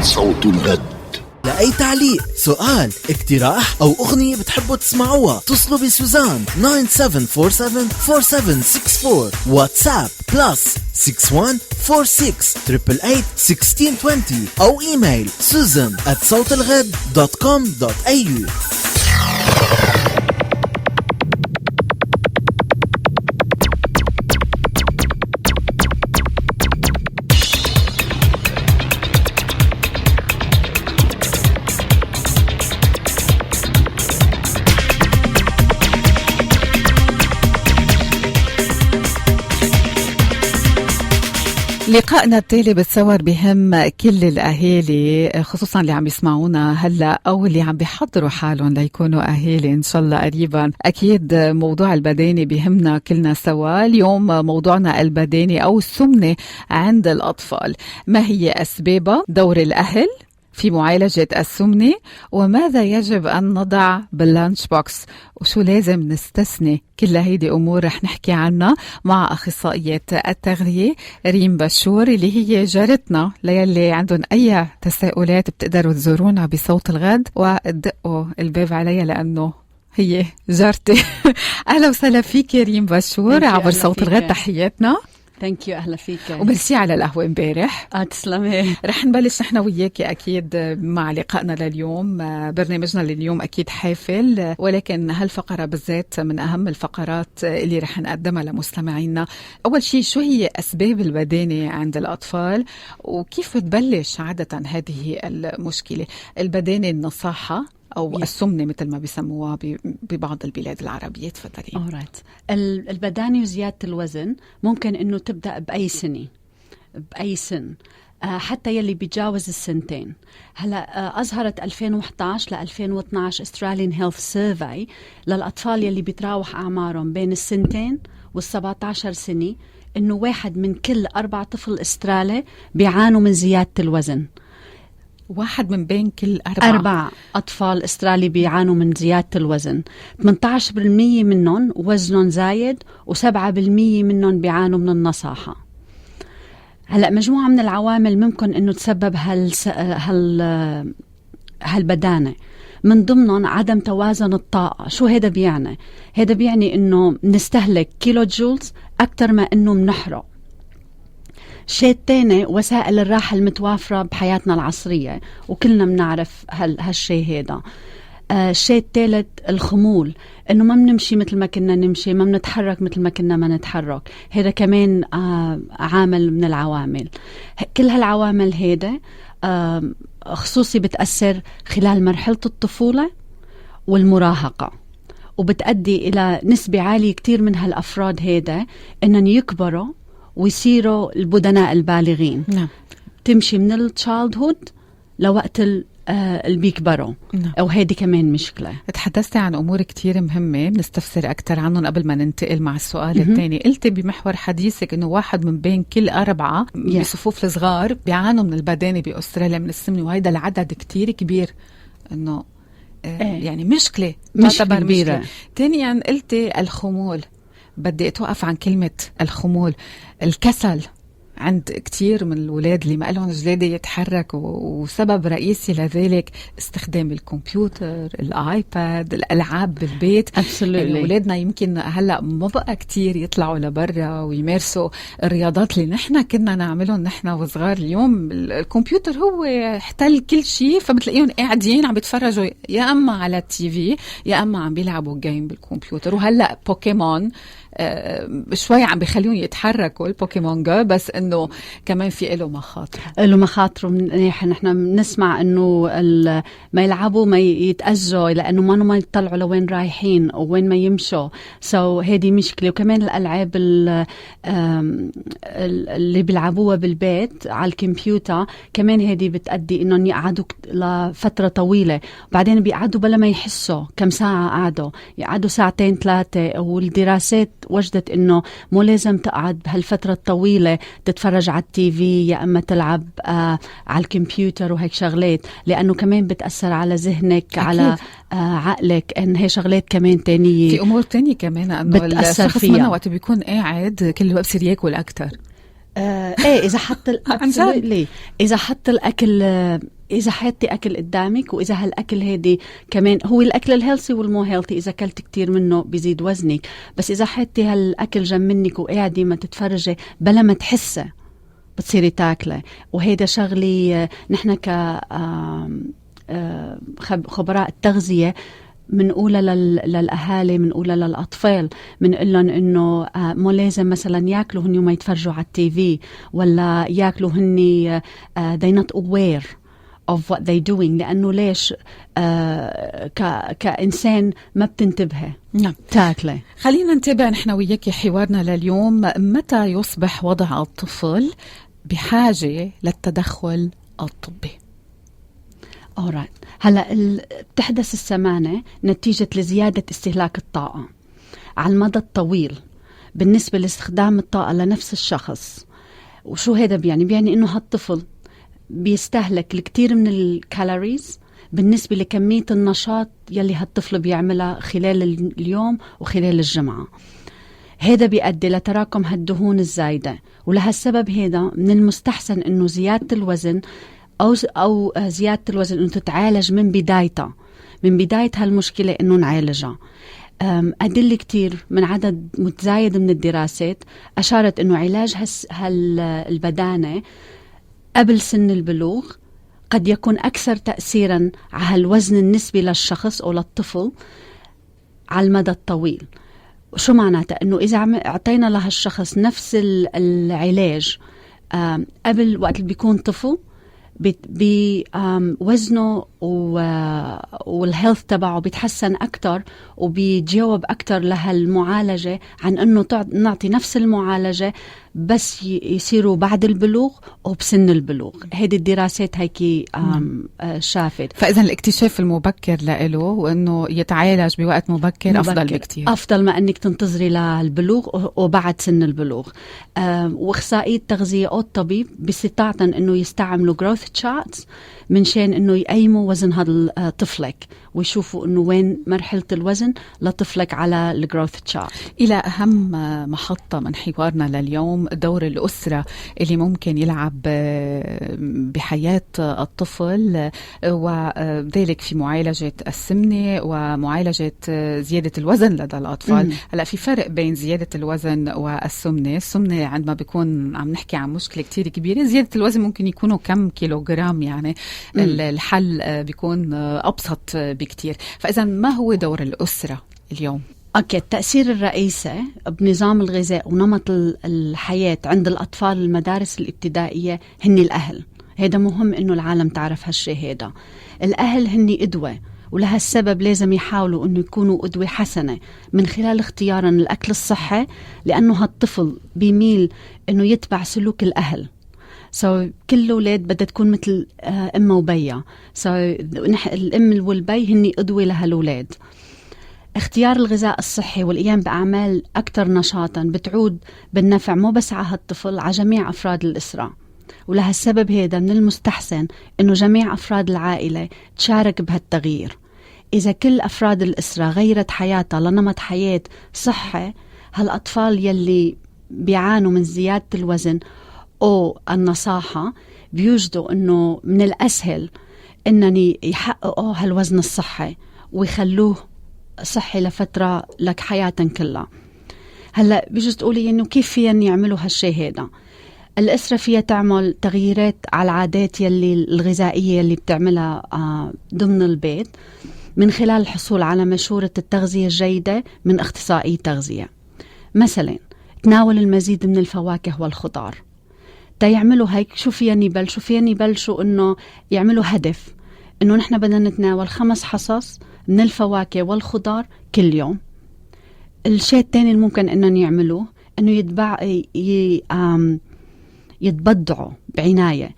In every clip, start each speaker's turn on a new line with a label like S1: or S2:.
S1: صوت الغد.
S2: لأي تعليق، سؤال، اقتراح أو أغنية بتحبوا تسمعوها اتصلوا بسوزان 97474764. واتساب +61 46 888 1620 أو إيميل susan@صوتالغد.com.au.
S3: لقائنا التالي بتصور بهم كل الأهالي، خصوصا اللي عم يسمعونا هلأ أو اللي عم بيحضروا حالهم ليكونوا أهالي إن شاء الله قريبا. أكيد موضوع البداني بهمنا كلنا سوا. اليوم موضوعنا البداني أو السمنة عند الأطفال. ما هي أسبابها؟ دور الأهل في معالجة السمنة، وماذا يجب أن نضع باللانش بوكس، وشو لازم نستثني. كل هيدي أمور رح نحكي عنها مع أخصائية التغذية ريم بشور اللي هي جارتنا. ليلي عندهم أي تساؤلات بتقدروا تزورونا بصوت الغد ودقوا الباب عليها لأنه هي جارتي. أهلا وسهلا فيك ريم بشور عبر صوت الغد. تحياتنا.
S4: ثانك يو. اهلا فيك.
S3: وميرسي على القهوه امبارح.
S4: تسلمي.
S3: رح نبلش نحن وياكي اكيد مع لقائنا لليوم. برنامجنا لليوم اكيد حافل، ولكن هالفقره بالذات من اهم الفقرات اللي رح نقدمها لمستمعينا. اول شيء، شو هي اسباب البدانه عند الاطفال وكيف تبلش عاده هذه المشكله؟ البدانه النصاحه أو السمنة مثل ما بيسموها ببعض البلاد العربية. تفضلي.
S4: البدانة وزيادة الوزن ممكن إنه تبدأ بأي سن، حتى يلي بيجاوز السنتين. هلا أظهرت 2011 ل 2012 Australian Health Survey للأطفال يلي بيتراوح أعمارهم بين السنتين وال17 سنة إنه 1 من كل 4 طفل أسترالي بيعانوا من زيادة الوزن.
S3: 1 من بين كل
S4: 4 أطفال أسترالي بيعانوا من زيادة الوزن. 18% منهم وزنهم زايد، و7% منهم بيعانوا من النصاحة. هلأ مجموعة من العوامل ممكن أنه تسبب هالبدانة، من ضمنهم عدم توازن الطاقة. شو هذا بيعني؟ هذا بيعني أنه نستهلك كيلو جولز أكتر ما أنه منحرق. الشيء الثاني، وسائل الراحة المتوافرة بحياتنا العصرية، وكلنا بنعرف هالشيء هذا. الشيء الثالث الخمول، انه ما بنمشي مثل ما كنا نمشي، ما بنتحرك مثل ما كنا ما نتحرك. هذا كمان عامل من العوامل. كل هالعوامل هيدا خصوصي بتأثر خلال مرحلة الطفولة والمراهقة، وبتأدي إلى نسبة عالية كتير من هالأفراد هيدا إنهم يكبروا ويصيروا البدناء البالغين.
S3: نعم.
S4: تمشي من التشايلد هود لوقت اللي بيكبروا.
S3: نعم.
S4: أو هيدي كمان مشكلة.
S3: تحدثتي عن أمور كتير مهمة بنستفسر أكتر عنهم قبل ما ننتقل مع السؤال الثاني. قلتي بمحور حديثك إنه 1 من بين كل 4 بصفوف الصغار بيعانوا من البدانة بأستراليا من السمنة، وهيدا العدد كتير كبير، إنه يعني مشكلة
S4: كبيرة.
S3: ثانيا قلتي الخمول. بدي أتوقف عن كلمة الخمول. الكسل عند كتير من الولاد اللي ما لهم جلادة يتحركوا، وسبب رئيسي لذلك استخدام الكمبيوتر، الآيباد، الألعاب بالبيت. يعني ولادنا يمكن هلأ ما بقى كتير يطلعوا لبرا ويمارسوا الرياضات اللي نحن كنا نعملهم نحن وصغار. اليوم الكمبيوتر هو احتل كل شيء، فبتلاقيهم قاعدين عم بيتفرجوا يا أما على التي في يا أما عم بيلعبوا جيم بالكمبيوتر. وهلأ بوكيمون شوي عم بيخليهم يتحركوا، البوكيمون جو، بس انه كمان في له مخاطر.
S4: نحن بنسمع انه ما يلعبوا ما يتأذوا، لانه ما يطلعوا لوين رايحين وين ما يمشوا. هذه مشكلة. وكمان الالعاب اللي بيلعبوها بالبيت على الكمبيوتر كمان هذه بتأدي انهم يقعدوا لفترة طويلة، وبعدين بيقعدوا بلا ما يحسوا كم ساعة قعدوا، يقعدوا 2-3 ساعات. والدراسات وجدت انه مو لازم تقعد بهالفترة الطويلة تتفرج على التي في يا اما تلعب على الكمبيوتر وهيك شغلات، لانه كمان بتأثر على ذهنك. أكيد. على عقلك. ان هي شغلات كمان تانية،
S3: في امور تانية كمان انه
S4: بتأثر
S3: الشخص
S4: فيها.
S3: منه وقت بيكون قاعد كل وقت بصير ياكل اكتر.
S4: ايه اذا حط اذا حط الاكل، اذا حطي اكل قدامك، واذا هالاكل هيدي كمان هو الاكل الهيلثي والمو هيلثي، اذا اكلت كتير منه بيزيد وزنك، بس اذا حطي هالاكل جنب منك وقاعدة ما تتفرجي بلا ما تحسي بتصيري تاكله. وهيدا شغلي نحن ك خبراء التغذية منقولها للأهالي، منقولها للأطفال، منقول لهم إنه مو لازم مثلا ياكلوا هني وما يتفرجوا على التي في، ولا ياكلوا هني they not aware of what they doing، لأنه ليش كإنسان ما بتنتبه
S3: نعم
S4: تاكله.
S3: خلينا نتابع نحن وياك حوارنا لليوم. متى يصبح وضع الطفل بحاجة للتدخل الطبي؟
S4: alright. هلا بتحدث السمانة نتيجة لزيادة استهلاك الطاقة على المدى الطويل بالنسبة لاستخدام الطاقة لنفس الشخص. وشو هذا بيعني إنه هالطفل بيستهلك الكثير من الكالوريز بالنسبة لكمية النشاط يلي هالطفل بيعملها خلال اليوم وخلال الجمعة. هذا بيؤدي لتراكم هالدهون الزايدة، ولهالسبب هذا من المستحسن إنه زيادة الوزن أو زيادة الوزن إنه تتعالج من بدايتها، من بداية هالمشكلة إنه نعالجها. أدلة كتير من عدد متزايد من الدراسات أشارت إنه علاج البدانة قبل سن البلوغ قد يكون أكثر تأثيرا على الوزن النسبي للشخص أو للطفل على المدى الطويل. شو معناته؟ إنه إذا أعطينا لهالشخص نفس العلاج قبل وقت اللي بيكون طفل، بوزنه والهيلث تبعه بيتحسن أكتر، وبيجاوب أكتر لهالمعالجة عن أنه نعطي نفس المعالجة بس يصيروا بعد البلوغ أو بسن البلوغ. هذه الدراسات هيك شافت.
S3: فإذا الاكتشاف المبكر له وأنه يتعالج بوقت مبكر أفضل بكتير،
S4: أفضل ما أنك تنتظري للبلوغ وبعد سن البلوغ. وإخصائي التغذية أو الطبيب باستطاعة أنه يستعملوا growth charts من شان أنه يقيموا وزن هذا طفلك ويشوفوا أنه وين مرحلة الوزن لطفلك على الجروث تشارت.
S3: إلى أهم محطة من حوارنا لليوم، دور الأسرة اللي ممكن يلعب بحياة الطفل، وذلك في معالجة السمنة ومعالجة زيادة الوزن لدى الأطفال. هلأ في فرق بين زيادة الوزن والسمنة. السمنة عندما بيكون عم نحكي عن مشكلة كتير كبيرة، زيادة الوزن ممكن يكونوا كم كيلوغرام، يعني الحل بيكون أبسط بكتير. فإذا ما هو دور الأسرة اليوم؟
S4: أوكي، التأثير الرئيسي بنظام الغذاء ونمط الحياة عند الأطفال المدارس الابتدائية هن الأهل. هذا مهم إنه العالم تعرف هالشيء. هذا الأهل هن قدوة، ولهالسبب لازم يحاولوا إنه يكونوا قدوة حسنة من خلال اختيارا الأكل الصحي، لأنه هالطفل بيميل إنه يتبع سلوك الأهل. كل الأولاد بدها تكون مثل أمه وبيها. الأم والبي هني قدوة لهالأولاد. اختيار الغذاء الصحي والقيام بأعمال أكثر نشاطا بتعود بالنفع مو بس على هالطفل، على جميع أفراد الأسرة. ولهالسبب هذا من المستحسن إنه جميع أفراد العائلة تشارك بهالتغيير. إذا كل أفراد الأسرة غيرت حياتها لنمط حياة صحي، هالأطفال يلي بيعانوا من زيادة الوزن أو النصاحة بيوجدوا أنه من الأسهل أنني يحققوا هالوزن الصحي ويخلوه صحي لفترة لك حياة كلها. هلأ بيجوز تقولي أنه كيف فيهم يعملوا هالشي هذا؟ الأسرة فيها تعمل تغييرات على العادات يلي الغذائية اللي بتعملها ضمن البيت من خلال الحصول على مشورة التغذية الجيدة من اختصائي تغذية. مثلا تناول المزيد من الفواكه والخضار. يعملوا هيك شو فيني يبلشوا انه يعملوا هدف انه نحن بدنا نتناول 5 حصص من الفواكه والخضار كل يوم. الشيء الثاني اللي ممكن انهم يعملوه انه يتبضعوا بعناية.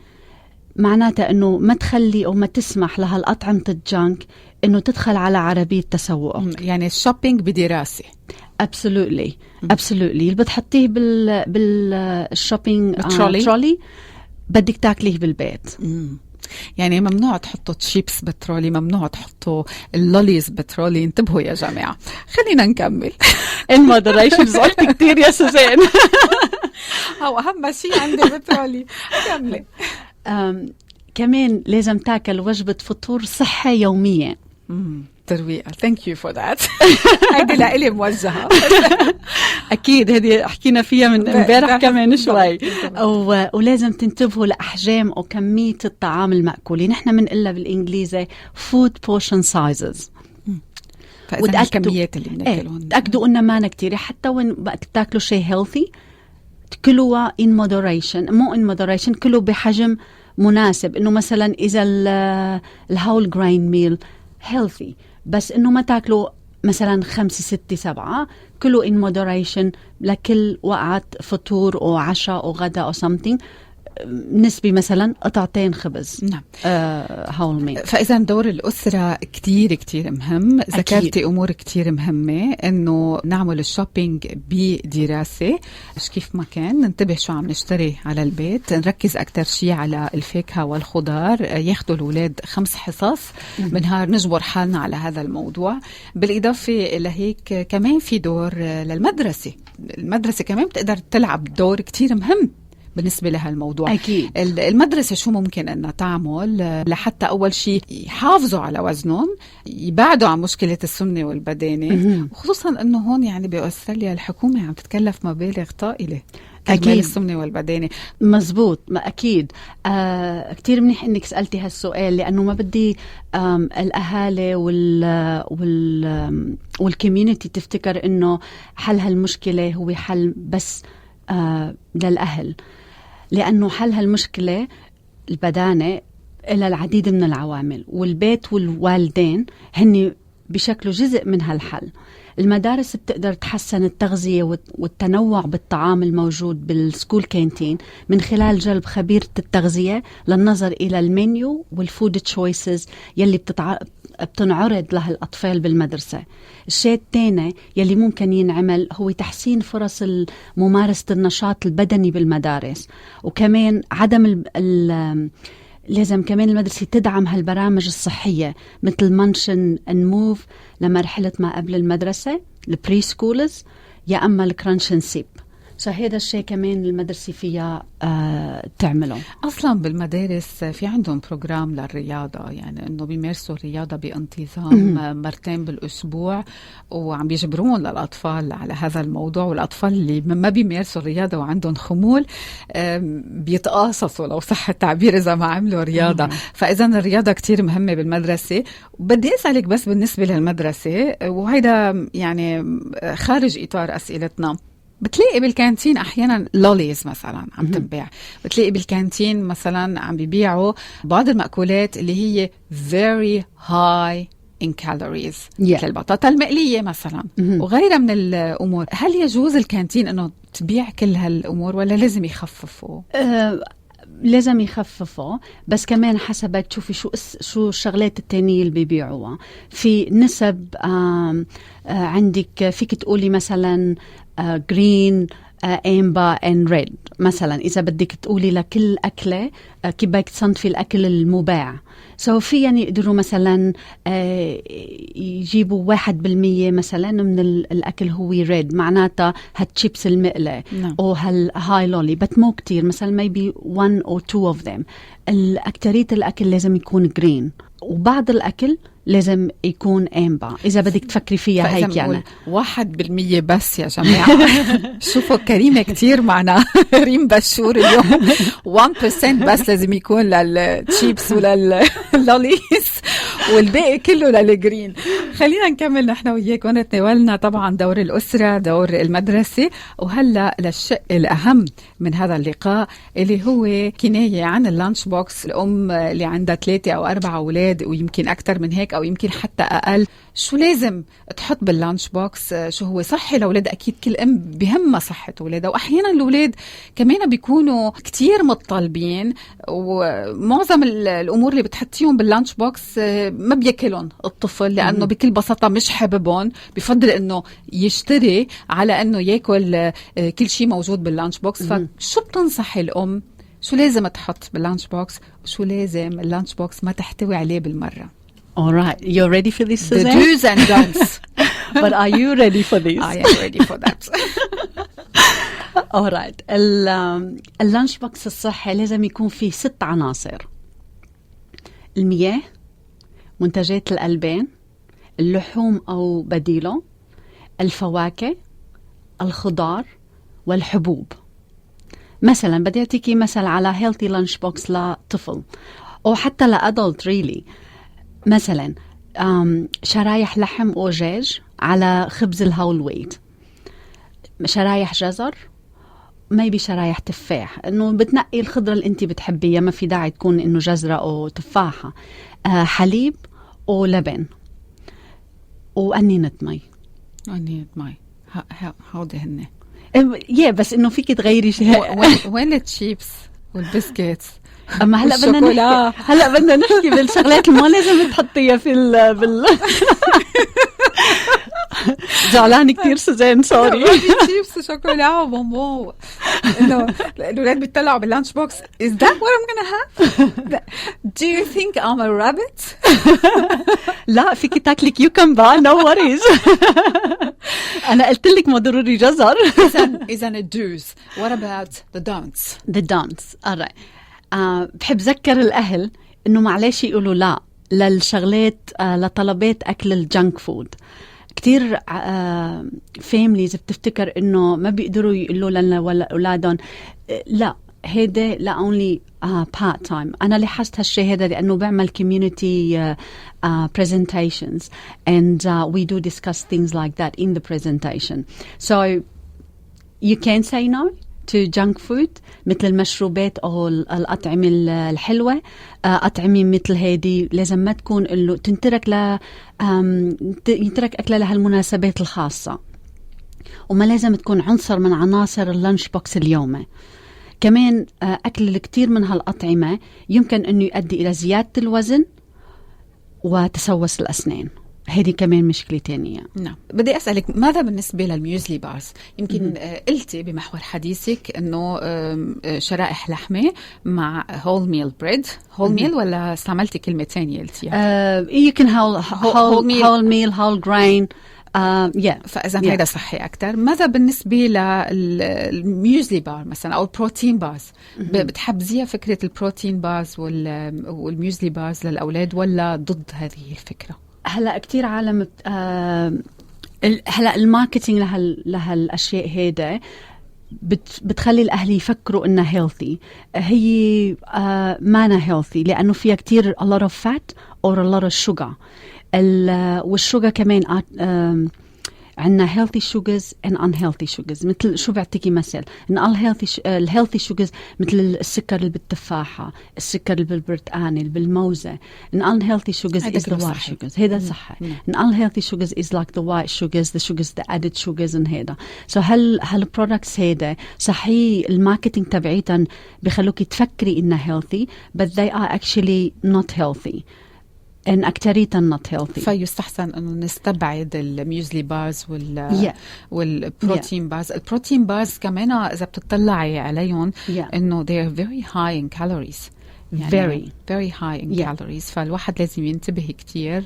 S4: معناته انه ما تخلي او ما تسمح لهالأطعمة الجانك انه تدخل على عربية تسوق،
S3: يعني الشوبينج بدراسة.
S4: absolutely اللي بتحطيه بالشوبينج ترولي بدك تاكليه بالبيت.
S3: يعني ممنوع تحطوا تشيبس بالترولي، ممنوع تحطوا اللوليز بالترولي. انتبهوا يا جماعة. خلينا نكمل.
S4: المودريشن زعلت كتير يا سوزان.
S3: أو أهم شيء عندي بترولي. كملي.
S4: كمان لازم تاكل وجبة فطور صحي يوميا.
S3: ترويقة. Thank you for that. هيدي لإلي موجهة.
S4: أكيد هذه حكينا فيها من امبارح كمان شوي. ولازم تنتبهوا لأحجام أو كمية الطعام المأكولي. نحن بنقلها بالإنجليزي food portion sizes.
S3: فإذا الكميات اللي بناكلهم
S4: تأكدوا إنه ما كتير، حتى وين تاكلوا شيء healthy كلوا in moderation، مو in moderation، كلوا بحجم مناسب. إنه مثلا إذا الهول grain meal healthy، بس إنه ما تاكلوا مثلا 5 6 7، كلوا in moderation لكل وقت فطور أو عشاء أو غدا أو something، نسبي مثلا قطعتين خبز.
S3: نعم.
S4: هول ميل.
S3: فإذا دور الأسرة كتير كتير مهم. ذكرتي أمور كتير مهمة، إنه نعمل الشوبينج بدراسة كيف ما كان، ننتبه شو عم نشتري على البيت، نركز أكتر شيء على الفاكهة والخضار، ياخدوا الأولاد 5 حصص بنهار، نجبر حالنا على هذا الموضوع. بالإضافة لهيك كمان في دور للمدرسة. المدرسة كمان بتقدر تلعب دور كتير مهم بالنسبة لها الموضوع.
S4: أكيد.
S3: المدرسة شو ممكن أنها تعمل لحتى أول شيء يحافظوا على وزنهم، يبعدوا عن مشكلة السمنة والبدانة، وخصوصا أنه هون يعني بأستراليا الحكومة عم تتكلف مبالغ طائلة كرمال السمنة والبدانة.
S4: مزبوط. ما أكيد. كتير منيح إنك سألتي هالسؤال، لأنه ما بدي الأهالي والكوميونتي تفتكر إنه حل هالمشكلة هو حل بس للأهل، لأنه حل هالمشكلة البدانة إلى العديد من العوامل، والبيت والوالدين هن بشكل جزء من هالحل. المدارس بتقدر تحسن التغذية والتنوع بالطعام الموجود بالسكول كانتين من خلال جلب خبيرة التغذية للنظر إلى المنيو والفود تشويسز يلي بتنعرض لها الأطفال بالمدرسة. الشيء الثاني يلي ممكن ينعمل هو تحسين فرص ممارسة النشاط البدني بالمدارس، وكمان عدم لازم كمان المدرسة تدعم هالبرامج الصحية مثل منشن and موف لمرحلة ما قبل المدرسة، البري سكولز، يا أما الكرانش اند سيب. هذا الشيء كمان المدرسة فيها تعمله.
S3: أصلا بالمدارس في عندهم بروجرام للرياضة، يعني أنه بيمارسوا الرياضة بانتظام مرتين بالأسبوع، وعم بيجبرون للأطفال على هذا الموضوع. والأطفال اللي ما بيمارسوا الرياضة وعندهم خمول بيتقاصصوا لو صح التعبير إذا ما عملوا رياضة. فإذا الرياضة كتير مهمة بالمدرسة. بدي أسألك بس بالنسبة للمدرسة، وهيدا يعني خارج إطار أسئلتنا، بتلاقي بالكانتين أحيانا لوليز مثلا عم تنباع، بتلاقي بالكانتين مثلا عم بيبيعوا بعض المأكولات اللي هي very high in calories، مثل البطاطا المقلية مثلا وغيرها من الأمور. هل يجوز الكانتين أنه تبيع كل هالأمور ولا لازم يخففوا؟
S4: لازم يخففوا، بس كمان حسب تشوفي شو الشغلات التانية اللي بيبيعوها. في نسب عندك فيك تقولي مثلا green amber and red مثلا، إذا بدك تقولي لكل أكلة كيف بدك تصنفي الأكل المباع. في يعني يقدروا مثلا يجيبوا 1% مثلا من الأكل هو ريد، معناتها هالشيبس المقلة أو هالهاي لولي، بس مو كتير، مثلا maybe 1 or 2 of them. الأكترية الأكل لازم يكون جرين، وبعض الأكل لازم يكون أمبا، إذا بدك تفكري فيها هيك. يعني
S3: 1% بس يا جماعة. شوفوا كريمة كتير معنا ريم بشور اليوم. 1% بس لازم يكون للتشيبس ولللوليس، والباقي كله للجرين. خلينا نكمل نحن وياكم. تناولنا طبعا دور الأسرة، دور المدرسة، وهلأ للشق الأهم من هذا اللقاء اللي هو كناية عن اللانش بوكس. الأم اللي عندها 3 أو 4 أولاد ويمكن أكتر من هيك أو يمكن حتى أقل، شو لازم تحط باللانش بوكس؟ شو هو صحي لأولاد؟ أكيد كل أم بهمها صحة أولادها، وأحيانا الأولاد كمان بيكونوا كتير متطلبين، ومعظم الأمور اللي بتحطيهم باللانش بوكس ما بياكلهم الطفل، لأنه بكل بساطة مش حاببهم، بفضل أنه يشتري على أنه يأكل كل شيء موجود باللانش بوكس. فشو بتنصحي الأم؟ شو لازم تحط باللانش بوكس وشو لازم اللانش بوكس ما تحتوي عليه بالمرة؟
S4: All right, you're ready for this, Suzanne?
S3: The do's and don'ts.
S4: But are you ready for this?
S3: I am ready for that.
S4: alright. اللانش بوكس الصحي لازم يكون فيه 6 عناصر: المياه، منتجات الألبان، اللحوم أو بديله، الفواكه، الخضار، والحبوب. مثلا بدي أعطيكي مثل على healthy lunch box لطفل أو حتى لأدلت really. مثلا شرايح لحم أو دجاج على خبز الهول ويت، شرايح جزر، maybe شرايح تفاح، إنه بتنقي الخضرة اللي أنت بتحبيها، ما في داعي تكون إنه جزرة أو تفاحة. حليب أو لبن وقنينة مي.
S3: قنينة مي هودي هن
S4: بس إنه فيك تغيري شيء.
S3: وين التشيبس والبسكيتس؟
S4: أما هلا بدنا نحكي بالشغلات اللي ما لازم تحطيها في زعلانة كتير سوزان، سوري.
S3: تشيبس وشوكولا وبونبون، انه الولاد بيطلعوا باللانش بوكس. Is that what I'm gonna have? Do you think I'm a rabbit?
S4: لا، فيكي تاكلي كيوكمبر، no worries. أنا قلت لك ما ضروري جزر.
S3: إذن do's. What about the don'ts?
S4: The don'ts. alright. بحب ذكر الأهل إنه معلش يقولوا لا للشغلات، لطلبات أكل الجنك فود. كتير فاميليز بتفتكر إنه ما بيقدروا يقولوا لنا ولا أولادهم لا، هيدا لا only part time. أنا لاحظت هالشيء هذا لأنه بعمل community presentations and we do discuss things like that in the presentation. So you can say no to junk food مثل المشروبات أو الأطعمة الحلوة. أطعمة مثل هذه لازم ما تكون إنه تنترك ينترك أكلها لهالمناسبات الخاصة، وما لازم تكون عنصر من عناصر اللانش بوكس اليومي. كمان أكل الكثير من هالأطعمة يمكن أنه يؤدي إلى زيادة الوزن وتسوس الأسنان. هذه كمان مشكلة تانية.
S3: نعم، بدي أسألك ماذا بالنسبة للميوزلي بارز؟ يمكن قلتي بمحور حديثك أنه شرائح لحمة مع هول ميل بريد. هول ميل ولا استعملتي كلمة تانية قلتيها؟
S4: يمكن هول ميل، هول جرين.
S3: فإذا هذا صحي أكتر. ماذا بالنسبة للميوزلي بار مثلا أو البروتين بارز؟ بتحبزيها فكرة البروتين بارز والميوزلي بارز للأولاد ولا ضد هذه الفكرة؟
S4: هلا كتير عالم هلا الماركتينج لهالاشياء هيدا بتخلي الاهل يفكروا انها هيلثي. هي ما هيلثي لانه فيها كتير a lot of fat or a lot of sugar. والشوجر كمان عندنا healthy sugars and unhealthy sugars. مثل شو بعطيكي مثل ان الهيلثي sugars مثل السكر اللي بالتفاحة، السكر اللي بالبرتقانة، اللي بالموزة. ان unhealthy sugars is the white sugars. هذا صح. ان unhealthy sugars is like the white sugars, the sugars, the added sugars and هذا. So هالبرودكتس هذا صحيح الماركتينج تبعيتن بخلوكي تفكري انها healthy but they are actually not healthy. إن أكتريتها not healthy.
S3: فيستحسن إنه نستبعد الميوزلي بارز والبروتين بارز. البروتين بارز كمان إذا بتطلعي عليهم إنه they are very high in calories. يعني very high in calories. فالواحد لازم ينتبه كتير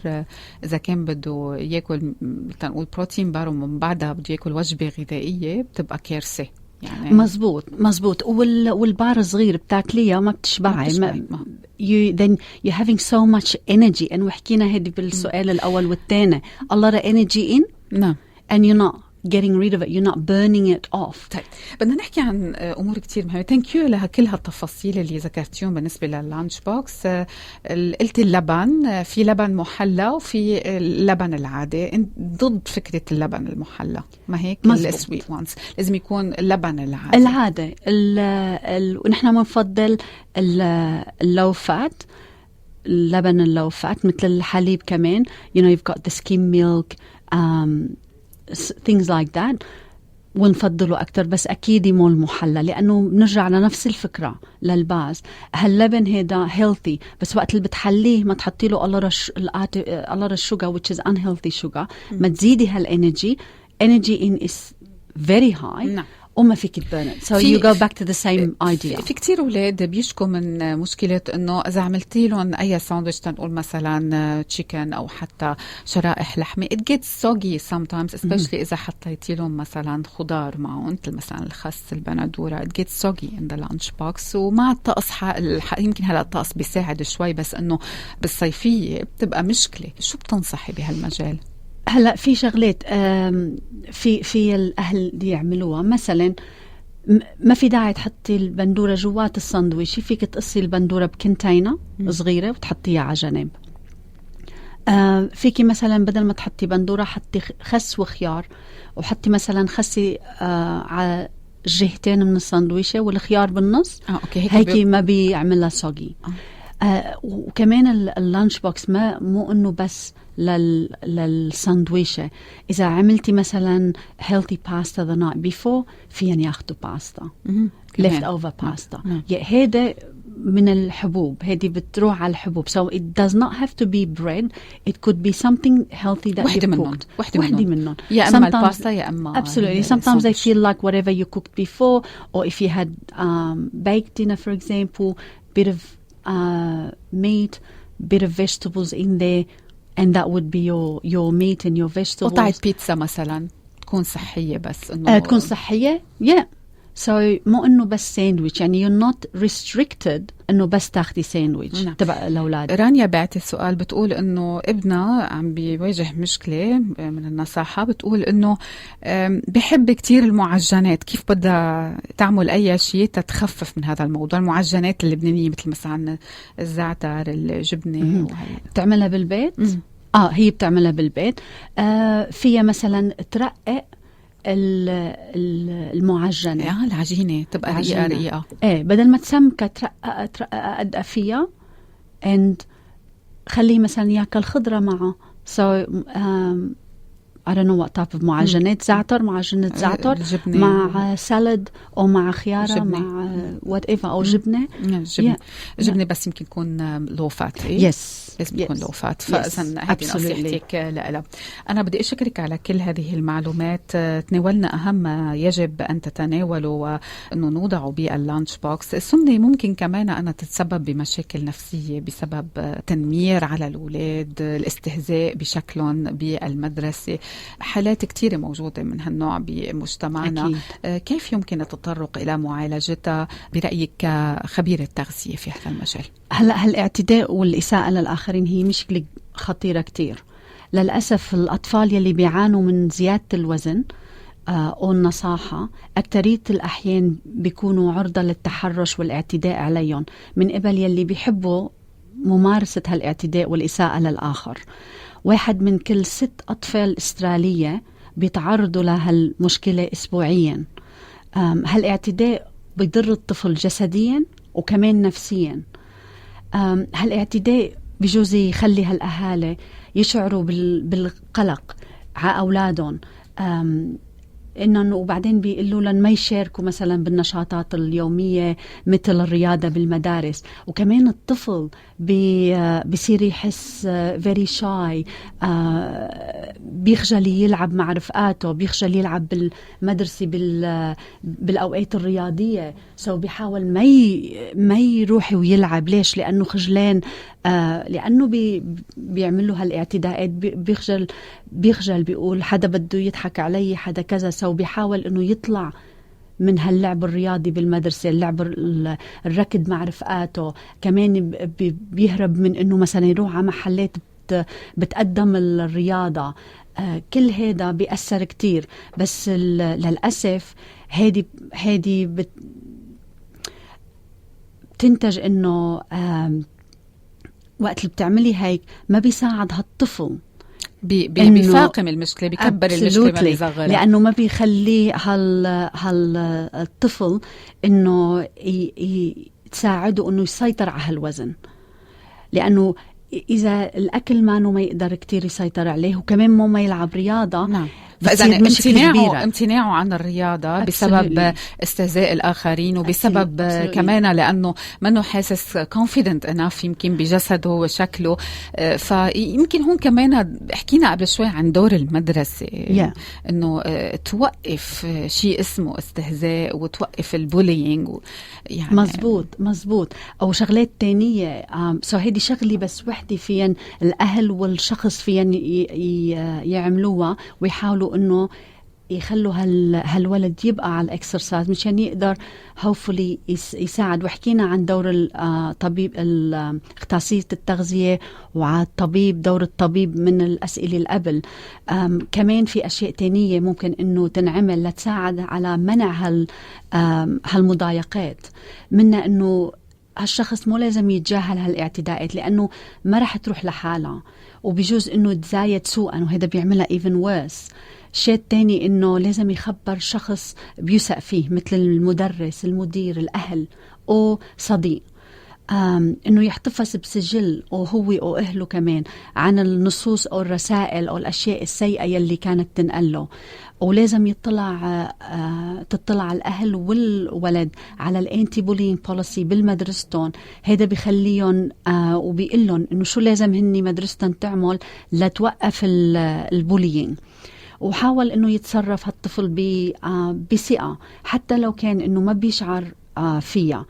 S3: إذا كان بده يأكل تنقول بروتين بار ومن بعدها بده يأكل وجبة غذائية بتبقى كارثة. يعني
S4: مزبوط. والبار صغير بتاكليها ما بتشبعي. then you're having so much energy. and وحكينا هذه بالسؤال الأول والثاني. a lot of energy in.
S3: نعم.
S4: and you're not getting rid of it, you're not burning it off.
S3: طيب بدنا نحكي عن أمور كتير مهمة. thank you لكل هالتفاصيل اللي ذكرتيهم بالنسبة لللانش بوكس. قلت اللبن، في لبن محلى وفي اللبن العادي. ضد فكرة اللبن المحلى ما هيك؟ السويت وانس لازم يكون اللبن العادي.
S4: ونحن بنفضل اللو فات، اللبن اللو فات مثل الحليب كمان. you know you've got the skim milk things like that ونفضله أكتر. بس أكيد مو المحلى لأنه بنرجع لنفس الفكرة للباز. هاللبن هيدا healthy بس وقت اللي بتحليه ما تحطي له a lot of sugar which is unhealthy sugar. ما تزيدي هالenergy in is very high. وما فيك تبرن. So
S3: في-
S4: you go back to the same idea.
S3: في كتير أولاد بيشكوا من مشكلة إنه إذا عملتي لهم أي ساندويتش تنقول مثلا تشيكن أو حتى شرائح لحمة it gets soggy sometimes especially إذا حطيتي لهم مثلا خضار معهم مثل مثلا الخس البندورة it gets soggy in the lunch box. ومع الطقس يمكن هلا الطقس بيساعد شوي بس إنه بالصيفية بتبقى مشكلة. شو بتنصحي بهالمجال؟
S4: هلا في شغلات في الأهل دي يعملوها. مثلا ما في داعي تحطي البندورة جوات الساندويتش، فيك تقصي البندورة بكنتينة صغيرة وتحطيها على جنب. فيكي مثلا بدل ما تحطي بندورة حطي خس وخيار، وحطي مثلا خسي على الجهتين من الساندويشة والخيار بالنص.
S3: أوكي.
S4: هيك ما بيعملها سوغي. وكمان اللانش بوكس مو انه بس للساندويشة. اذا عملتي مثلا healthy pasta the night before فيهم ياخدوا باستا left over pasta. هيدا من الحبوب، هيدي بتروح على الحبوب. So it does not have to be bread, it could be something healthy that
S3: وحدة
S4: you've
S3: منهم.
S4: cooked.
S3: وحدة منهم. يا أما الباستا يا أما
S4: absolutely. Sometimes they feel like whatever you cooked before, or if you had baked dinner for example, bit of meat, bit of vegetables in there, and that would be your meat and your vegetables.
S3: قطعة بيتزا مثلا تكون صحية بس إنه
S4: تكون صحية. yeah. So مو إنه بس ساندويتش، يعني you're not restricted إنه بس تاخدي ساندويتش تبع الأولاد.
S3: رانيا بعتي السؤال بتقول إنه ابنها عم بيواجه مشكلة من النصاحة، بتقول إنه بحب كتير المعجنات، كيف بدها تعمل أي شيء تتخفف من هذا الموضوع؟ المعجنات اللبنانية مثل مثلا الزعتر الجبنة
S4: تعملها بالبيت. هي بتعملها بالبيت. فيها مثلا ترقق المعجنة.
S3: العجينة تبقى رقيقة.
S4: بدل ما تسمكها ترقق أدقى فيها and خليه مثلا ياكل خضرة معه. So I don't know what type of معجنات. زعتر، معجنة زعتر مع سالد أو مع خيارة جبنة. مع whatever أو جبنة.
S3: جبنة بس يمكن يكون لو فات. لازم يكون لو فات. فإذن هذه نصيحتك لها. أنا بدي أشكرك على كل هذه المعلومات. تناولنا أهم ما يجب أن تتناوله وأنه نوضعه باللانش بوكس. السمنة ممكن كمان أنها تتسبب بمشاكل نفسية بسبب تنمير على الأولاد، الاستهزاء بشكلهم بالمدرسة. حالات كتيرة موجودة من هالنوع بمجتمعنا. أكيد. كيف يمكن التطرق إلى معالجتها برأيك كخبير التغذية في هذا المجال؟
S4: هلأ هالاعتداء والإساءة للآخرين هي مشكلة خطيرة كتير. للأسف الأطفال يلي بيعانوا من زيادة الوزن أو النصاحة أكترية الأحيان بيكونوا عرضة للتحرش والاعتداء عليهم من قبل يلي بيحبوا ممارسة هالاعتداء والإساءة للآخر. 1 من كل 6 أطفال أسترالية بيتعرضوا لهالمشكلة أسبوعيا. هالاعتداء بيضر الطفل جسديا وكمان نفسيا. هالاعتداء بجوز يخلي هالأهالي يشعروا بالقلق على أولادهم، وبعدين بيقولوا لن ما يشاركوا مثلا بالنشاطات اليومية مثل الرياضة بالمدارس. وكمان الطفل بيصير يحس very shy، بيخجل يلعب مع رفقاته، بيخجل يلعب بالمدرسة بالأوقات الرياضية. بيحاول ما يروح ويلعب. ليش؟ لأنه خجلان، لأنه بيعملوا هالاعتداءات. بيخجل بيقول حدا بده يضحك علي، حدا كذا. بيحاول انه يطلع من هاللعب الرياضي بالمدرسة، اللعب الركض مع رفقاته. كمان بيهرب من انه مثلا يروح على محلات بتقدم الرياضة. كل هذا بيأثر كتير. بس للأسف هادي بتنتج انه وقت اللي بتعملي هيك ما بيساعد هالطفل،
S3: بيفاقم المشكلة، بيكبر المشكلة، ما بيصغرها،
S4: لأنه ما بيخلي هالطفل إنه تساعده إنه يسيطر على هالوزن. لأنه إذا الأكل ما يقدر كتير يسيطر عليه، وكمان ما يلعب رياضة،
S3: فإذا
S4: مشكلة
S3: امتناعه عن الرياضة بسبب استهزاء الآخرين وبسبب كمان لأنه منه حاسس confident enough يمكن بجسده وشكله. فيمكن هون كمان حكينا قبل شوي عن دور المدرسة إنه توقف شيء اسمه استهزاء وتوقف البولينج
S4: يعني مزبوط أو شغلات تانية. هيدي شغلة بس وحدة فيها الأهل والشخص فيها يعملوها ويحاولوا إنه يخلوا هالولد يبقى على الإكسرسايز مشان يقدر hopefully يساعد. وحكينا عن دور الطبيب اختصاصية التغذية وعلى الطبيب، دور الطبيب من الأسئلة اللي قبل. كمان في أشياء تانية ممكن إنه تنعمل لتساعد على منع هالمضايقات. منا إنه هالشخص مو لازم يتجاهل هالاعتداءات لأنه ما رح تروح لحالها، وبيجوز إنه تزايد سوءا وهذا بيعملها even worse. شيء تاني إنه لازم يخبر شخص بيثق فيه مثل المدرس، المدير، الأهل أو صديق. إنه يحتفظ بسجل أو هو أو أهله كمان عن النصوص أو الرسائل أو الأشياء السيئة يلي كانت تنقله. ولازم تطلع الأهل والولد على الانتي بولينج بوليسي بالمدرستون. هذا بيخليهم وبيقلهم إنه شو لازم هني مدرستهم تعمل لتوقف البولينج. وحاول إنه يتصرف هالطفل بثقة حتى لو كان إنه ما بيشعر فيها.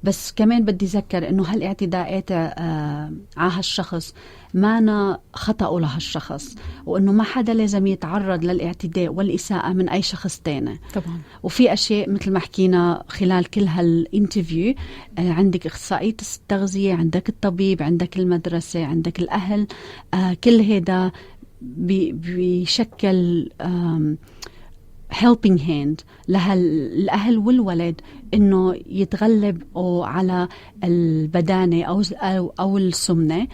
S4: بس كمان بدي أذكر إنه هالاعتداءات على هالشخص ما خطأه لهالشخص، وإنه ما حدا لازم يتعرض للاعتداء والإساءة من أي شخص تاني
S3: طبعا. وفي
S4: أشياء مثل ما حكينا خلال كل هالانترفيو، عندك أخصائية التغذية، عندك الطبيب، عندك المدرسة، عندك الأهل. كل هذا بيشكل helping hand للأهل والولد إنه يتغلب على البدانة أو السمنة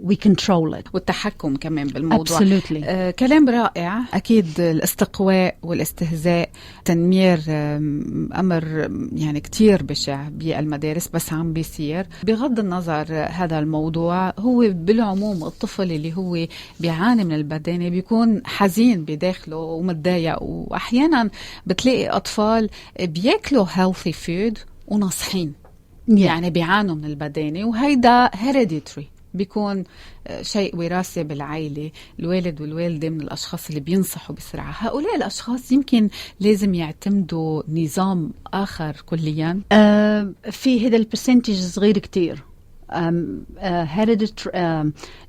S4: we control it.
S3: والتحكم كمان بالموضوع.
S4: كلام
S3: رائع. أكيد الاستقواء والاستهزاء تنمير أمر يعني كتير بشع بالمدارس، بس عم بيصير بغض النظر هذا الموضوع. هو بالعموم الطفل اللي هو بيعاني من البدانة بيكون حزين بداخله ومتضايق، وأحيانا بتلاقي أطفال بياكلوا healthy food ونصحين يعني بيعانوا من البدانة، وهيدا hereditary بيكون شيء وراثي بالعائلة. الوالد والوالدة من الأشخاص اللي بينصحوا بسرعة. هؤلاء الأشخاص يمكن لازم يعتمدوا نظام آخر كليا.
S4: في هذا البرسنتج صغير كتير،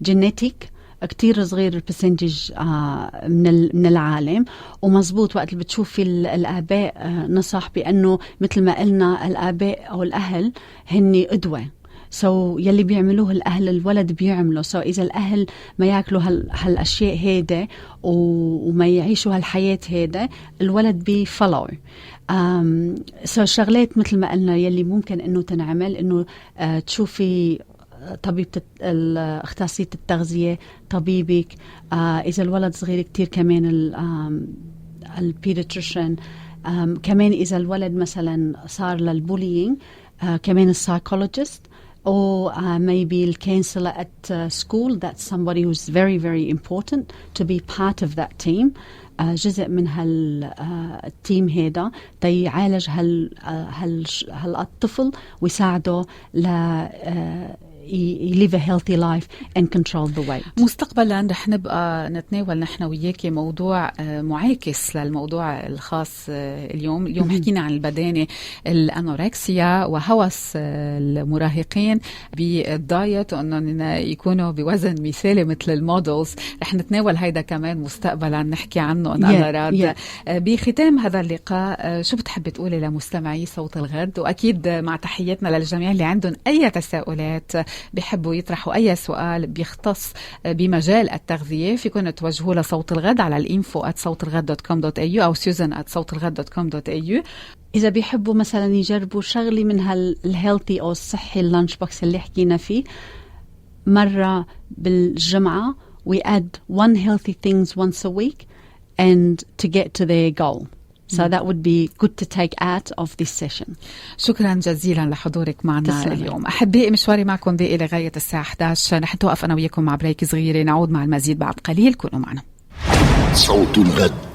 S4: genetic كتير صغير البرسنتج من العالم. ومزبوط وقت اللي بتشوفي الآباء نصح بأنه مثل ما قلنا الآباء أو الأهل هني قدوة. يلي بيعملوه الأهل الولد بيعملوا. إذا الأهل ما يأكلوا هالأشياء هيدا وما يعيشوا هالحياة هيدا، الولد بيفولو. شغلات مثل ما قلنا يلي ممكن إنه تنعمل إنه تشوفي طبيبة اختصاصية التغذية، طبيبك. إذا الولد صغير كتير كمان البيدياتريشن. كمان إذا الولد مثلا صار للبولينج كمان السايكولوجيست or maybe the counselor at school. That's somebody who's very, very important to be part of that team. جزء من التيم هذا يعالج هالطفل ويساعده live a healthy life and control the weight.
S3: مستقبلا رح نبقى نتناول نحن وياكي موضوع معاكس للموضوع الخاص اليوم حكينا عن البدانة، الأنوركسيا وهوس المراهقين بالدايت وأنهم يكونوا بوزن مثالي مثل المودلز. رح نتناول هيدا كمان مستقبلا نحكي عنه أن الله راد. بختام هذا اللقاء شو بتحبي تقولي لمستمعي صوت الغد؟ وأكيد مع تحياتنا للجميع اللي عندهم أي تساؤلات بيحبوا يطرحوا أي سؤال بيختص بمجال التغذية فيكم توجهوا لصوت الغد على الinfo@sawtelghad.com.au أو susan@sawtelghad.com.au.
S4: إذا بيحبوا مثلا يجربوا شغلي من الهيلثي أو الصحي اللانش بوكس اللي حكينا فيه مرة بالجمعة we add one healthy things once a week and to get to their goal. So that would be good to take out of this session.
S3: شكرا جزيلا لحضورك معنا
S4: تسلمي.
S3: اليوم. أحبائي مشواري معكم بقي لغاية الساعة 11. نحن توقف أنا وياكم مع بريك صغيرة، نعود مع المزيد بعد قليل. كونوا معنا.
S1: صوت الغد.